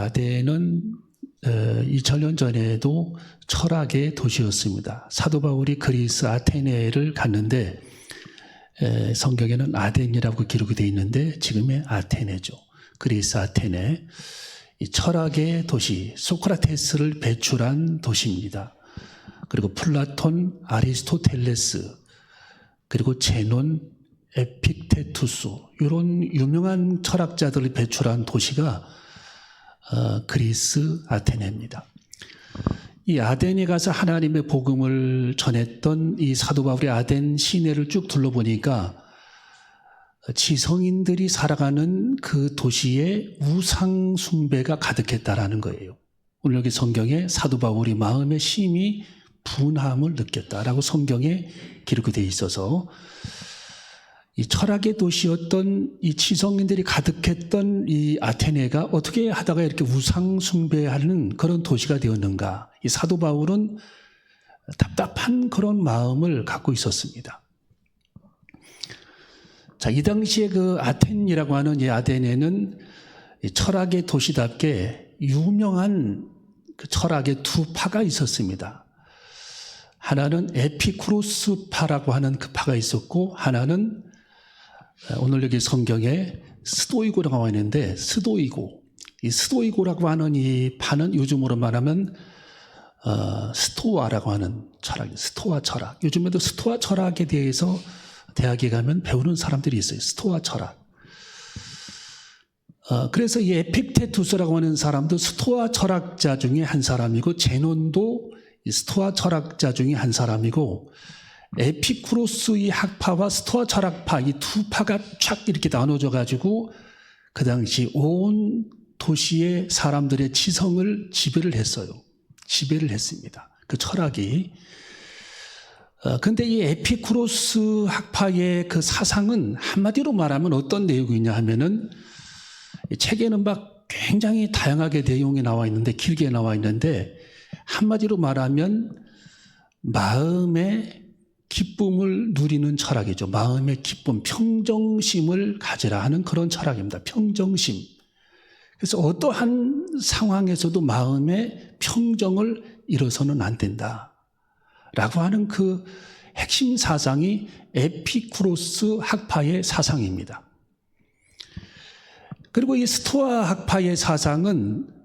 아덴은 2000년 전에도 철학의 도시였습니다. 사도 바울이 그리스 아테네를 갔는데 성경에는 아덴이라고 기록이 되어 있는데 지금의 아테네죠. 그리스 아테네. 이 철학의 도시, 소크라테스를 배출한 도시입니다. 그리고 플라톤, 아리스토텔레스, 그리고 제논, 에픽테투스 이런 유명한 철학자들을 배출한 도시가 그리스 아테네입니다. 이 아덴에 가서 하나님의 복음을 전했던 이 사도 바울의 아덴 시내를 쭉 둘러보니까 지성인들이 살아가는 그 도시에 우상 숭배가 가득했다라는 거예요. 오늘 여기 성경에 사도 바울이 마음에 심히 분함을 느꼈다라고 성경에 기록이 되어 있어서 이 철학의 도시였던 이 지성인들이 가득했던 이 아테네가 어떻게 하다가 이렇게 우상 숭배하는 그런 도시가 되었는가. 이 사도 바울은 답답한 그런 마음을 갖고 있었습니다. 자, 이 당시에 그 아텐이라고 하는 이 아테네는 이 철학의 도시답게 유명한 그 철학의 두 파가 있었습니다. 하나는 에피쿠로스파라고 하는 그 파가 있었고, 하나는 오늘 여기 성경에 스토이고라고 나와 있는데, 이 스토이고라고 하는 이 파는 요즘으로 말하면 스토아라고 하는 철학, 스토아 철학. 요즘에도 스토아 철학에 대해서 대학에 가면 배우는 사람들이 있어요. 스토아 철학. 그래서 이 에픽테투스라고 하는 사람도 스토아 철학자 중에 한 사람이고, 제논도 스토아 철학자 중에 한 사람이고, 에피쿠로스의 학파와 스토아 철학파 이 두 파가 촥 이렇게 나눠져 가지고 그 당시 온 도시의 사람들의 지성을 지배를 했어요. 지배를 했습니다. 그 철학이. 근데 이 에피쿠로스 학파의 그 사상은 한마디로 말하면 어떤 내용이냐 하면은 책에는 막 굉장히 다양하게 내용이 나와 있는데, 길게 나와 있는데, 한마디로 말하면 마음의 기쁨을 누리는 철학이죠. 마음의 기쁨, 평정심을 가지라 하는 그런 철학입니다. 평정심. 그래서 어떠한 상황에서도 마음의 평정을 잃어서는 안 된다 라고 하는 그 핵심 사상이 에피쿠로스 학파의 사상입니다. 그리고 이 스토아 학파의 사상은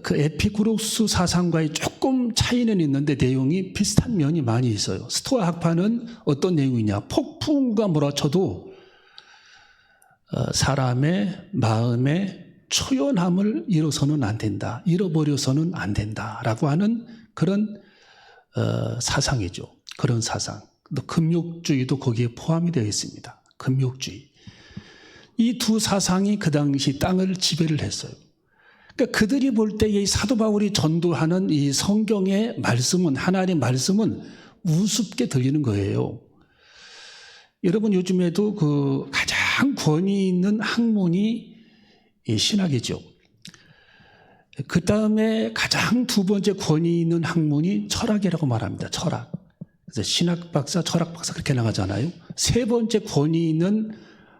그 에피쿠로스 사상과의 조금 차이는 있는데 내용이 비슷한 면이 많이 있어요. 스토아 학파는 어떤 내용이냐? 폭풍우가 몰아쳐도 사람의 마음의 초연함을 잃어서는 안 된다. 잃어버려서는 안 된다라고 하는 그런 사상이죠. 그런 사상. 또 금욕주의도 거기에 포함이 되어 있습니다. 금욕주의. 이 두 사상이 그 당시 땅을 지배를 했어요. 그러니까 그들이 볼 때 이 사도 바울이 전도하는 이 성경의 말씀은, 하나님의 말씀은 우습게 들리는 거예요. 여러분, 요즘에도 그 가장 권위 있는 학문이 이 신학이죠. 그 다음에 가장 두 번째 권위 있는 학문이 철학이라고 말합니다. 철학. 그래서 신학 박사, 철학 박사 그렇게 나가잖아요. 세 번째 권위 있는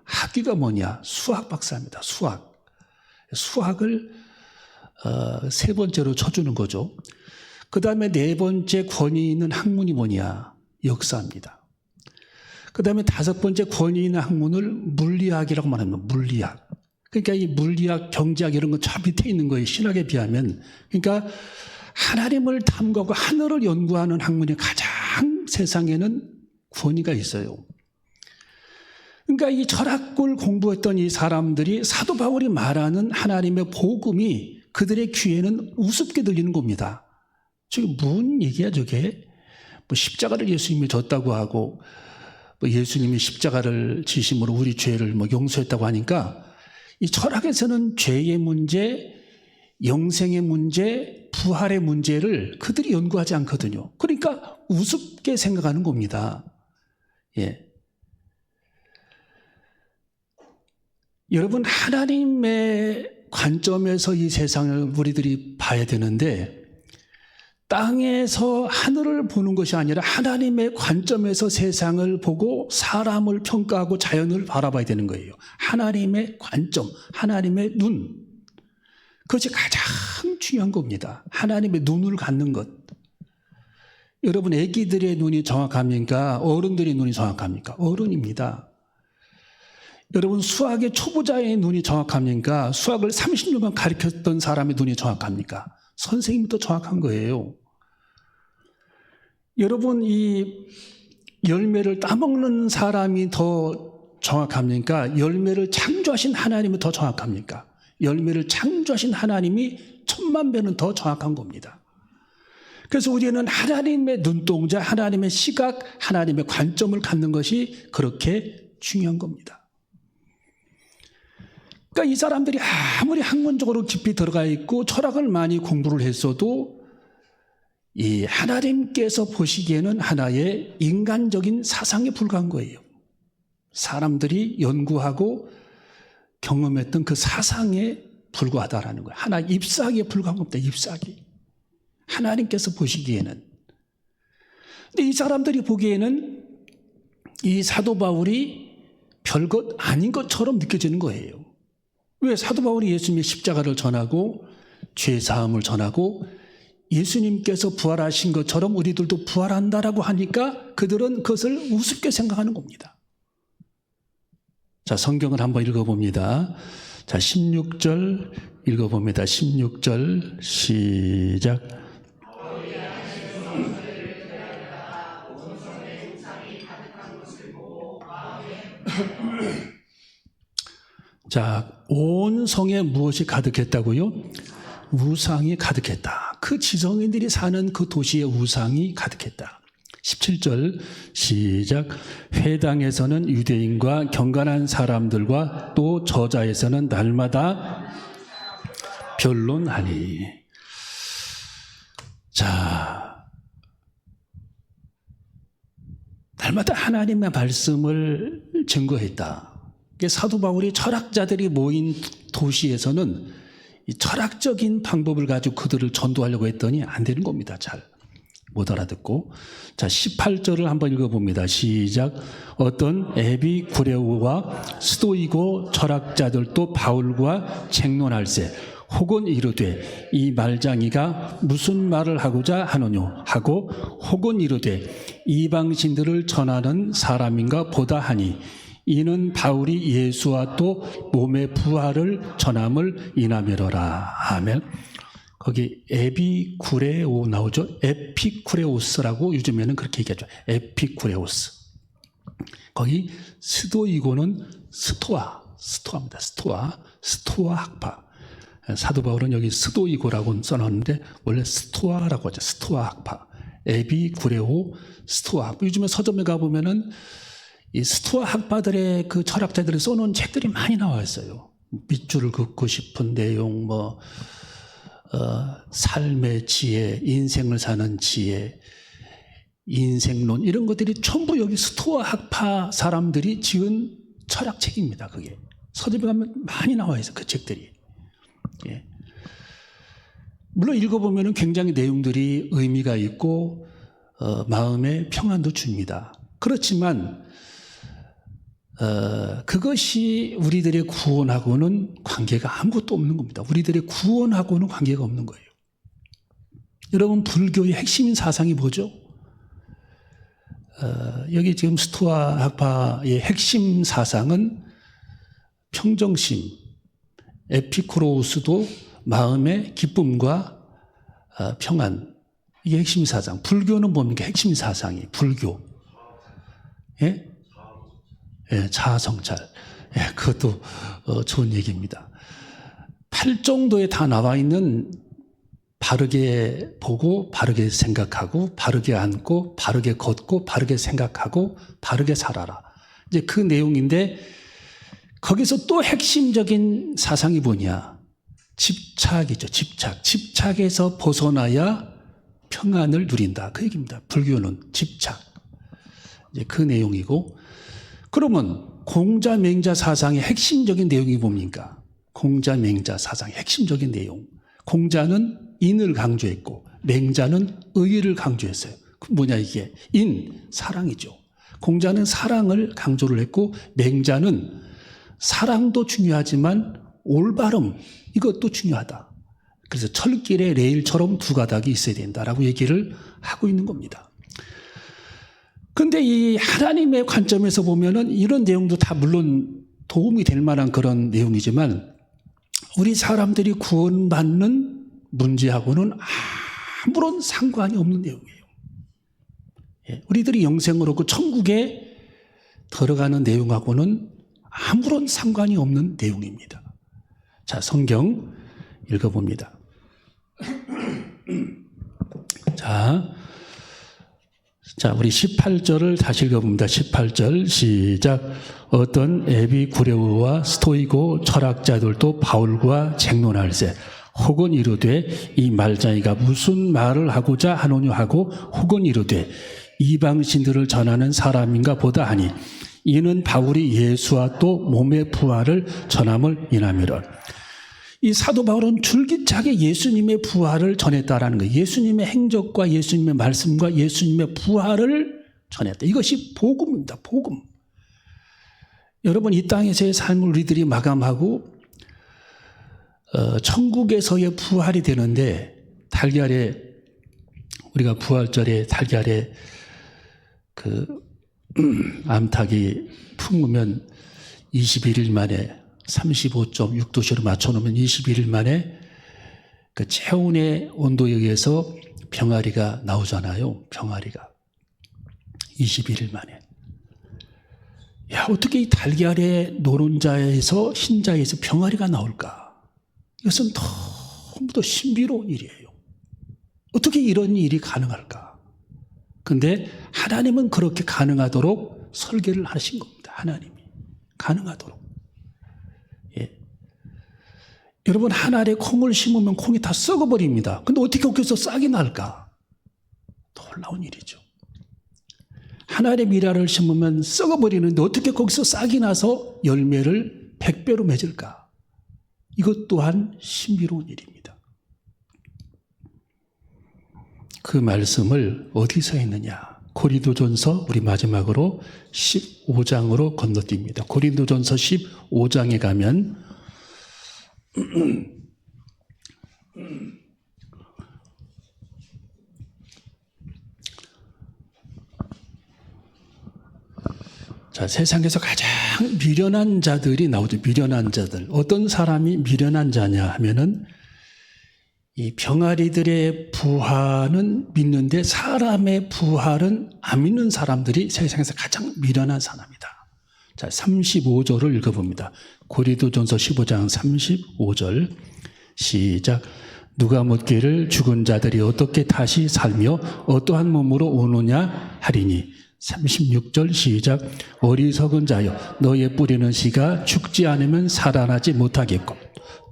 학위가 뭐냐? 수학 박사입니다. 수학. 수학을 세 번째로 쳐주는 거죠. 그 다음에 네 번째 권위 있는 학문이 뭐냐? 역사입니다. 그 다음에 다섯 번째 권위 있는 학문을 물리학이라고 말합니다. 물리학. 그러니까 이 물리학, 경제학 이런 건 저 밑에 있는 거예요. 신학에 비하면. 그러니까 하나님을 탐구하고 하늘을 연구하는 학문이 가장 세상에는 권위가 있어요. 그러니까 이 철학을 공부했던 이 사람들이 사도 바울이 말하는 하나님의 복음이 그들의 귀에는 우습게 들리는 겁니다. 저게 뭔 얘기야 저게? 뭐 십자가를 예수님이 졌다고 하고, 뭐 예수님이 십자가를 지심으로 우리 죄를 뭐 용서했다고 하니까, 이 철학에서는 죄의 문제, 영생의 문제, 부활의 문제를 그들이 연구하지 않거든요. 그러니까 우습게 생각하는 겁니다. 예. 여러분, 하나님의 관점에서 이 세상을 우리들이 봐야 되는데, 땅에서 하늘을 보는 것이 아니라 하나님의 관점에서 세상을 보고 사람을 평가하고 자연을 바라봐야 되는 거예요. 하나님의 관점, 하나님의 눈. 그것이 가장 중요한 겁니다. 하나님의 눈을 갖는 것. 여러분, 애기들의 눈이 정확합니까? 어른들의 눈이 정확합니까? 어른입니다. 여러분, 수학의 초보자의 눈이 정확합니까? 수학을 30년간 가르쳤던 사람의 눈이 정확합니까? 선생님부터 정확한 거예요. 여러분, 이 열매를 따먹는 사람이 더 정확합니까? 열매를 창조하신 하나님이 더 정확합니까? 열매를 창조하신 하나님이 1000만 배는 더 정확한 겁니다. 그래서 우리는 하나님의 눈동자, 하나님의 시각, 하나님의 관점을 갖는 것이 그렇게 중요한 겁니다. 그러니까 이 사람들이 아무리 학문적으로 깊이 들어가 있고 철학을 많이 공부를 했어도 이 하나님께서 보시기에는 하나의 인간적인 사상에 불과한 거예요. 사람들이 연구하고 경험했던 그 사상에 불과하다라는 거예요. 하나 잎사귀에 불과한 겁니다. 잎사귀. 하나님께서 보시기에는. 근데 이 사람들이 보기에는 이 사도 바울이 별것 아닌 것처럼 느껴지는 거예요. 왜? 사도 바울이 예수님의 십자가를 전하고 죄사함을 전하고 예수님께서 부활하신 것처럼 우리들도 부활한다라고 하니까 그들은 그것을 우습게 생각하는 겁니다. 자, 성경을 한번 읽어봅니다. 자, 16절 읽어봅니다. 16절 시작. 자, 온 성에 무엇이 가득했다고요? 우상이 가득했다. 그 지성인들이 사는 그 도시에 우상이 가득했다. 17절 시작. 회당에서는 유대인과 경건한 사람들과 또 저자에서는 날마다 변론하니. 자, 날마다 하나님의 말씀을 증거했다. 사도 바울이 철학자들이 모인 도시에서는 이 철학적인 방법을 가지고 그들을 전도하려고 했더니 안 되는 겁니다. 잘 못 알아듣고. 자, 18절을 한번 읽어봅니다. 시작. 어떤 에비구레오와 스도이고 철학자들도 바울과 책론할세. 혹은 이르되 이 말장이가 무슨 말을 하고자 하느뇨 하고 혹은 이르되 이방신들을 전하는 사람인가 보다 하니 이는 바울이 예수와 또 몸의 부활을 전함을 인하미러라. 아멘. 거기 에비쿠레오 나오죠. 에피쿠레오스라고 요즘에는 그렇게 얘기하죠. 에피쿠레오스. 거기 스도이고는 스토아입니다. 스토아 학파. 사도 바울은 여기 스도이고라고 써놨는데 원래 스토아라고 하죠. 스토아 학파. 에비쿠레오 스토아 학파. 요즘에 서점에 가보면은 이 스토아 학파들의 그 철학자들이 써놓은 책들이 많이 나와 있어요. 밑줄을 긋고 싶은 내용, 삶의 지혜, 인생을 사는 지혜, 인생론 이런 것들이 전부 여기 스토아 학파 사람들이 지은 철학책입니다. 그게 서점에 가면 많이 나와 있어요. 그 책들이. 예. 물론 읽어보면 굉장히 내용들이 의미가 있고 마음의 평안도 줍니다. 그렇지만 그것이 우리들의 구원하고는 관계가 아무것도 없는 겁니다. 우리들의 구원하고는 관계가 없는 거예요. 여러분, 불교의 핵심 사상이 뭐죠? 여기 지금 스토아 학파의 핵심 사상은 평정심, 에피쿠로우스도 마음의 기쁨과 평안, 이게 핵심 사상. 불교는 뭡니까? 핵심 사상이 불교. 예? 예, 자아성찰. 예, 그것도 좋은 얘기입니다. 8정도에 다 나와 있는 바르게 보고 바르게 생각하고 바르게 앉고 바르게 걷고 바르게 생각하고 바르게 살아라. 이제 그 내용인데 거기서 또 핵심적인 사상이 뭐냐? 집착이죠. 집착. 집착에서 벗어나야 평안을 누린다. 그 얘기입니다. 불교는 집착. 이제 그 내용이고, 그러면 공자맹자 사상의 핵심적인 내용이 뭡니까? 공자맹자 사상의 핵심적인 내용. 공자는 인을 강조했고 맹자는 의를 강조했어요. 뭐냐 이게? 인, 사랑이죠. 공자는 사랑을 강조를 했고 맹자는 사랑도 중요하지만 올바름, 이것도 중요하다. 그래서 철길에 레일처럼 두 가닥이 있어야 된다라고 얘기를 하고 있는 겁니다. 그런데 이 하나님의 관점에서 보면은 이런 내용도 다 물론 도움이 될 만한 그런 내용이지만 우리 사람들이 구원받는 문제하고는 아무런 상관이 없는 내용이에요. 우리들이 영생을 얻고 천국에 들어가는 내용하고는 아무런 상관이 없는 내용입니다. 자, 성경 읽어봅니다. 자, 우리 18절을 다시 읽어봅니다. 18절 시작. 어떤 에비구레오와 스토이고 철학자들도 바울과 쟁론할세 혹은 이르되 이 말자이가 무슨 말을 하고자 하노냐 하고 혹은 이르되 이방신들을 전하는 사람인가 보다 하니 이는 바울이 예수와 또 몸의 부활을 전함을 인하미라. 이 사도 바울은 줄기차게 예수님의 부활을 전했다라는 거예요. 예수님의 행적과 예수님의 말씀과 예수님의 부활을 전했다. 이것이 복음입니다. 복음. 여러분, 이 땅에서의 삶을 우리들이 마감하고 천국에서의 부활이 되는데 달걀에 우리가 부활절에 달걀에 암탉이 품으면 21일 만에 35.6도씨로 맞춰놓으면 21일 만에 그 체온의 온도에 의해서 병아리가 나오잖아요. 병아리가 21일 만에. 야, 어떻게 이 달걀의 노른자에서 흰자에서 병아리가 나올까? 이것은 너무도 신비로운 일이에요. 어떻게 이런 일이 가능할까? 근데 하나님은 그렇게 가능하도록 설계를 하신 겁니다. 하나님이 가능하도록. 여러분, 한 알에 콩을 심으면 콩이 다 썩어버립니다. 근데 어떻게 거기서 싹이 날까? 놀라운 일이죠. 한 알에 미라를 심으면 썩어버리는데 어떻게 거기서 싹이 나서 열매를 100배로 맺을까? 이것 또한 신비로운 일입니다. 그 말씀을 어디서 했느냐? 고린도전서 우리 마지막으로 15장으로 건너뜁니다. 고린도전서 15장에 가면 자, 세상에서 가장 미련한 자들이 나오죠. 미련한 자들. 어떤 사람이 미련한 자냐 하면은 이 병아리들의 부활은 믿는데 사람의 부활은 안 믿는 사람들이 세상에서 가장 미련한 사람이다. 자, 35절을 읽어봅니다. 고린도전서 15장 35절 시작. 누가 묻기를 죽은 자들이 어떻게 다시 살며 어떠한 몸으로 오느냐 하리니 36절 시작. 어리석은 자여 너의 뿌리는 씨가 죽지 않으면 살아나지 못하겠고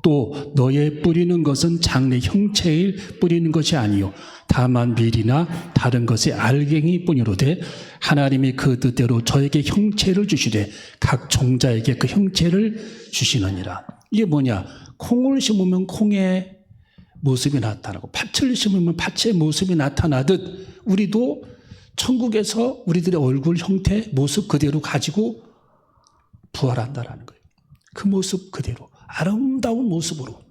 또 너의 뿌리는 것은 장래 형체일 뿌리는 것이 아니요 다만 밀이나 다른 것의 알갱이 뿐이로되 하나님이 그 뜻대로 저에게 형체를 주시되 각 종자에게 그 형체를 주시느니라. 이게 뭐냐? 콩을 심으면 콩의 모습이 나타나고 팥을 심으면 팥의 모습이 나타나듯 우리도 천국에서 우리들의 얼굴 형태 모습 그대로 가지고 부활한다라는 거예요. 그 모습 그대로 아름다운 모습으로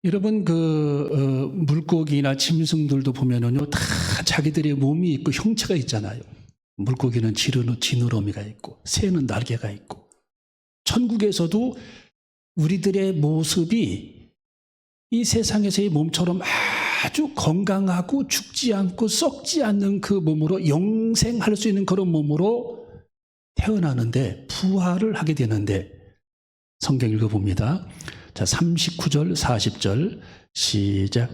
여러분 물고기나 짐승들도 보면은요 다 자기들의 몸이 있고 형체가 있잖아요. 물고기는 지느러미가 있고 새는 날개가 있고 천국에서도 우리들의 모습이 이 세상에서의 몸처럼 아주 건강하고 죽지 않고 썩지 않는 그 몸으로 영생할 수 있는 그런 몸으로 태어나는데 부활을 하게 되는데 성경 읽어봅니다. 자, 39절 40절 시작.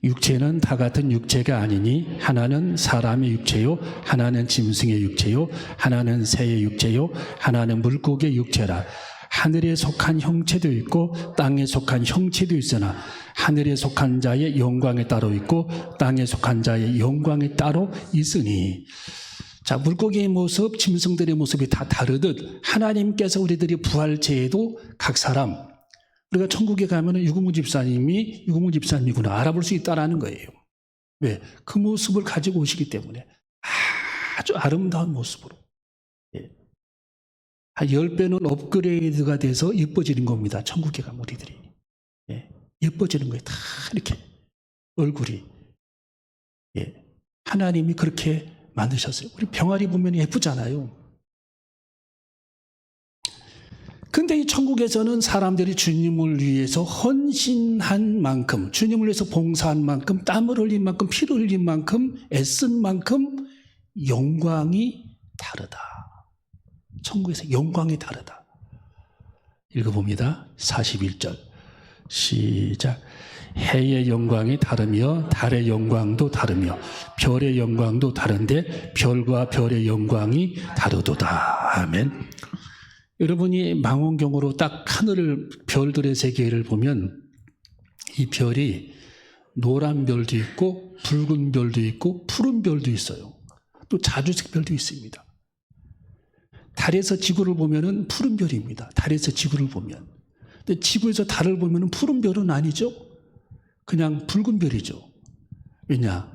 육체는 다 같은 육체가 아니니 하나는 사람의 육체요 하나는 짐승의 육체요 하나는 새의 육체요 하나는 물고기의 육체라. 하늘에 속한 형체도 있고 땅에 속한 형체도 있으나 하늘에 속한 자의 영광이 따로 있고 땅에 속한 자의 영광이 따로 있으니. 자, 물고기의 모습, 짐승들의 모습이 다 다르듯 하나님께서 우리들이 부활체에도 각 사람 우리가 천국에 가면은 유구무 집사님이구나 알아볼 수 있다라는 거예요. 왜? 그 모습을 가지고 오시기 때문에 아주 아름다운 모습으로 한 10배는 업그레이드가 돼서 예뻐지는 겁니다. 천국에 가면 우리들이. 예, 예뻐지는 거예요. 다 이렇게 얼굴이. 예, 하나님이 그렇게 만드셨어요. 우리 병아리 보면 예쁘잖아요. 근데 이 천국에서는 사람들이 주님을 위해서 헌신한 만큼, 주님을 위해서 봉사한 만큼, 땀을 흘린 만큼, 피를 흘린 만큼, 애쓴 만큼 영광이 다르다. 천국에서 영광이 다르다. 읽어봅니다. 41절 시작. 해의 영광이 다르며 달의 영광도 다르며 별의 영광도 다른데 별과 별의 영광이 다르도다. 아멘. 여러분이 망원경으로 딱 하늘을 별들의 세계를 보면 이 별이 노란 별도 있고 붉은 별도 있고 푸른 별도 있어요. 또 자주색 별도 있습니다. 달에서 지구를 보면은 푸른 별입니다. 달에서 지구를 보면. 근데 지구에서 달을 보면은 푸른 별은 아니죠. 그냥 붉은 별이죠. 왜냐?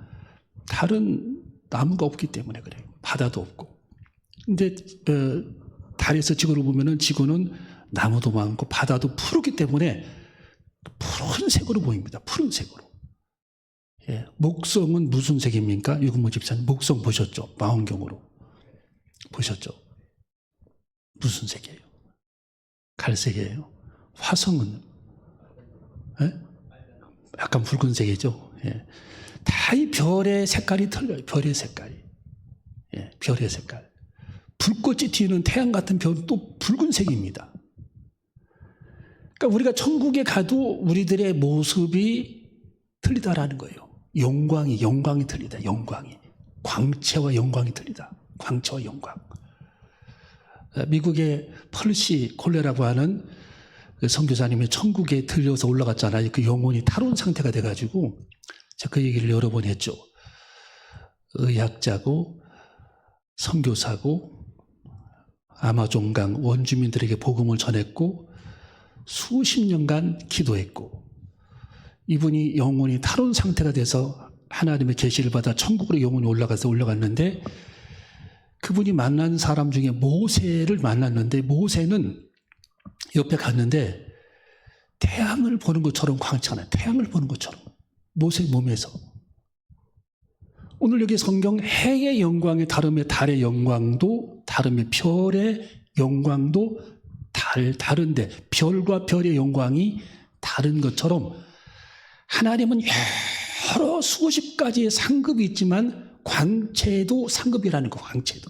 달은 나무가 없기 때문에 그래요. 바다도 없고. 근데 달에서 지구를 보면은 지구는 나무도 많고 바다도 푸르기 때문에 푸른색으로 보입니다. 푸른색으로. 예, 목성은 무슨 색입니까? 유근모 집사님 목성 보셨죠? 망원경으로 보셨죠? 무슨 색이에요? 갈색이에요. 화성은 예? 약간 붉은색이죠. 예. 다 이 별의 색깔이 틀려요. 별의 색깔이. 예, 별의 색깔. 불꽃이 튀는 태양 같은 별은 또 붉은색입니다. 그러니까 우리가 천국에 가도 우리들의 모습이 틀리다라는 거예요. 영광이 틀리다. 영광이. 광채와 영광이 틀리다. 광채와 영광. 미국의 펄시 콜레라고 하는 선교사님이 천국에 들려서 올라갔잖아요. 그 영혼이 탈원 상태가 돼가지고 제가 그 얘기를 여러 번 했죠. 의학자고 선교사고 아마존강 원주민들에게 복음을 전했고 수십 년간 기도했고 이분이 영혼이 탈원 상태가 돼서 하나님의 계시를 받아 천국으로 영혼이 올라갔는데 그분이 만난 사람 중에 모세를 만났는데 모세는 옆에 갔는데 태양을 보는 것처럼 광채가 나요. 태양을 보는 것처럼 모세 몸에서. 오늘 여기 성경 해의 영광이 다르며 달의 영광도 다르며 별의 영광도 다른데 별과 별의 영광이 다른 것처럼 하나님은 여러 수십 가지의 상급이 있지만 광채도 상급이라는 거. 광채도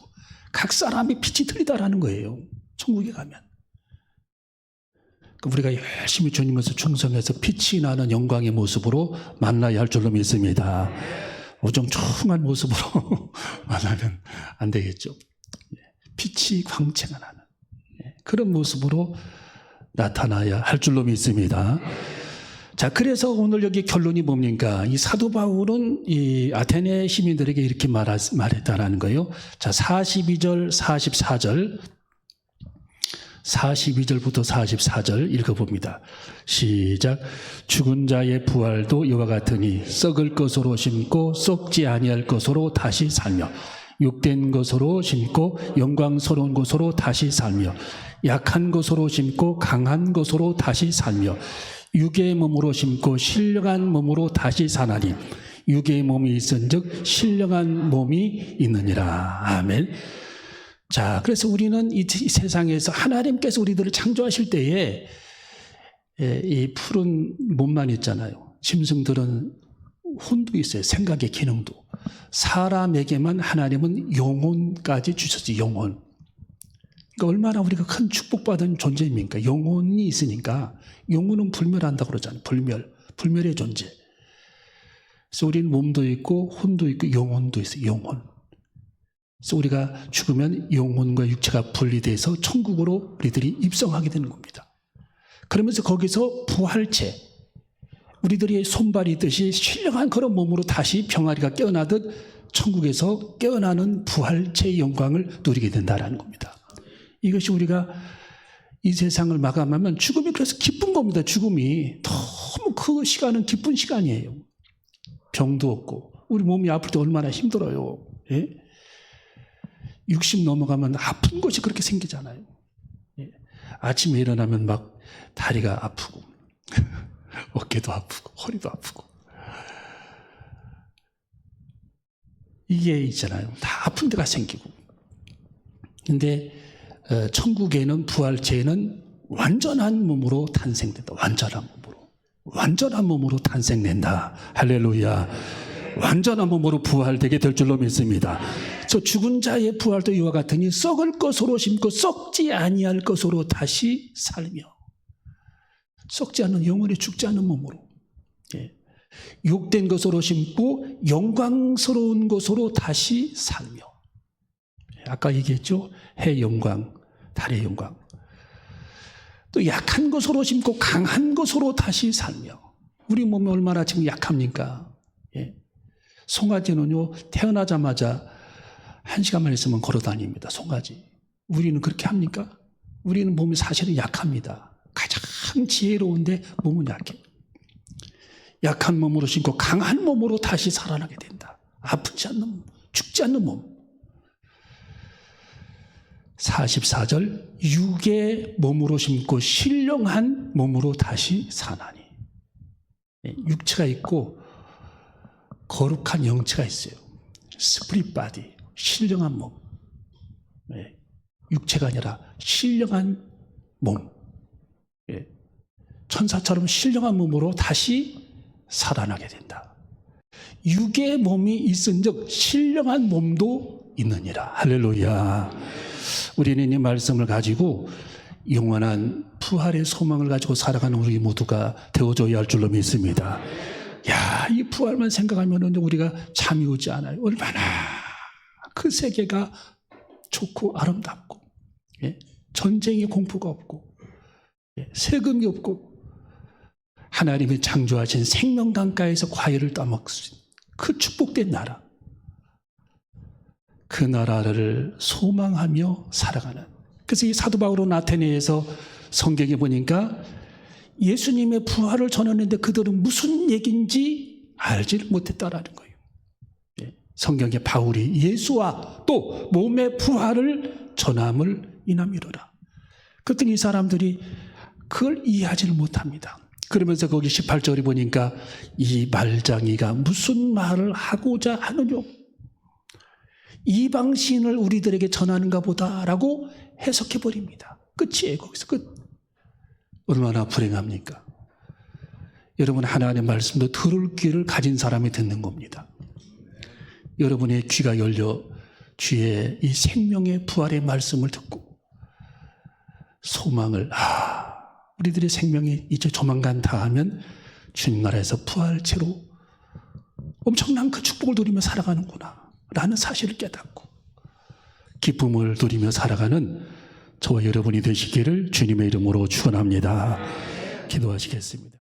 각 사람의 빛이 틀리다라는 거예요. 천국에 가면 우리가 열심히 주님께서 충성해서 빛이 나는 영광의 모습으로 만나야 할 줄로 믿습니다. 우중충한 모습으로 만나면 안 되겠죠. 빛이 광채가 나는 그런 모습으로 나타나야 할 줄로 믿습니다. 자, 그래서 오늘 여기 결론이 뭡니까? 이 사도 바울은 이 아테네 시민들에게 이렇게 말했다라는 거예요. 자, 42절, 44절, 42절부터 44절 읽어봅니다. 시작. 죽은 자의 부활도 이와 같으니 썩을 것으로 심고 썩지 아니할 것으로 다시 살며 욕된 것으로 심고 영광스러운 것으로 다시 살며 약한 것으로 심고 강한 것으로 다시 살며 육의 몸으로 심고 신령한 몸으로 다시 사나니 육의 몸이 있은즉 신령한 몸이 있느니라. 아멘. 자, 그래서 우리는 이 세상에서 하나님께서 우리들을 창조하실 때에 이 푸른 몸만 있잖아요. 짐승들은 혼도 있어요. 생각의 기능도. 사람에게만 하나님은 영혼까지 주셨어요. 영혼. 그러니까 얼마나 우리가 큰 축복받은 존재입니까? 영혼이 있으니까 영혼은 불멸한다고 그러잖아요. 불멸의 존재. 그래서 우리는 몸도 있고 혼도 있고 영혼도 있어요. 영혼. 그래서 우리가 죽으면 영혼과 육체가 분리돼서 천국으로 우리들이 입성하게 되는 겁니다. 그러면서 거기서 부활체, 우리들이 손발이 있듯이 신령한 그런 몸으로 다시 병아리가 깨어나듯 천국에서 깨어나는 부활체의 영광을 누리게 된다는 겁니다. 이것이 우리가 이 세상을 마감하면 죽음이 그래서 기쁜 겁니다. 죽음이 너무 그 시간은 기쁜 시간이에요. 병도 없고 우리 몸이 아플 때 얼마나 힘들어요. 예? 60 넘어가면 아픈 것이 그렇게 생기잖아요. 아침에 일어나면 막 다리가 아프고 어깨도 아프고 허리도 아프고 이게 있잖아요. 다 아픈 데가 생기고. 근데 천국에는 부활체에는 완전한 몸으로 탄생된다. 완전한 몸으로 탄생된다. 할렐루야. 완전한 몸으로 부활되게 될 줄로 믿습니다. 저 죽은 자의 부활도 이와 같으니 썩을 것으로 심고 썩지 아니할 것으로 다시 살며, 썩지 않는 영원히 죽지 않는 몸으로, 욕된 것으로 심고 영광스러운 것으로 다시 살며. 아까 얘기했죠. 해 영광, 달의 영광. 또 약한 것으로 심고 강한 것으로 다시 살며. 우리 몸이 얼마나 지금 약합니까? 송아지는요, 태어나자마자 1시간만 있으면 걸어 다닙니다. 송아지. 우리는 그렇게 합니까? 우리는 몸이 사실은 약합니다. 가장 지혜로운데 몸은 약해. 약한 몸으로 심고 강한 몸으로 다시 살아나게 된다. 아프지 않는 몸, 죽지 않는 몸. 44절, 육의 몸으로 심고 신령한 몸으로 다시 사나니. 육체가 있고 거룩한 영체가 있어요. 스피릿 바디, 신령한 몸. 육체가 아니라 신령한 몸. 천사처럼 신령한 몸으로 다시 살아나게 된다. 육의 몸이 있은즉 신령한 몸도 있느니라. 할렐루야. 우리는 이 말씀을 가지고 영원한 부활의 소망을 가지고 살아가는 우리 모두가 되어줘야 할 줄로 믿습니다. 야, 이 부활만 생각하면 우리가 잠이 오지 않아요. 얼마나 그 세계가 좋고 아름답고, 전쟁의 공포가 없고, 세금이 없고, 하나님이 창조하신 생명강가에서 과일을 따먹을 수 있는 그 축복된 나라. 그 나라를 소망하며 살아가는. 그래서 이 사도 바울은 아테네에서 성경에 보니까 예수님의 부활을 전하는데 그들은 무슨 얘기인지 알지를 못했다라는 거예요. 성경에 바울이 예수와 또 몸의 부활을 전함을 이남이로라. 그랬더니 이 사람들이 그걸 이해하지를 못합니다. 그러면서 거기 18절에 보니까 이 말장이가 무슨 말을 하고자 하느냐, 이방신을 우리들에게 전하는가 보다라고 해석해버립니다. 끝이에요. 거기서 끝. 얼마나 불행합니까? 여러분, 하나님의 말씀도 들을 귀를 가진 사람이 듣는 겁니다. 여러분의 귀가 열려 주의 이 생명의 부활의 말씀을 듣고 소망을, 우리들의 생명이 이제 조만간 다하면 주님 나라에서 부활체로 엄청난 그 축복을 누리며 살아가는구나 라는 사실을 깨닫고 기쁨을 누리며 살아가는 저와 여러분이 되시기를 주님의 이름으로 축원합니다. 기도하시겠습니다.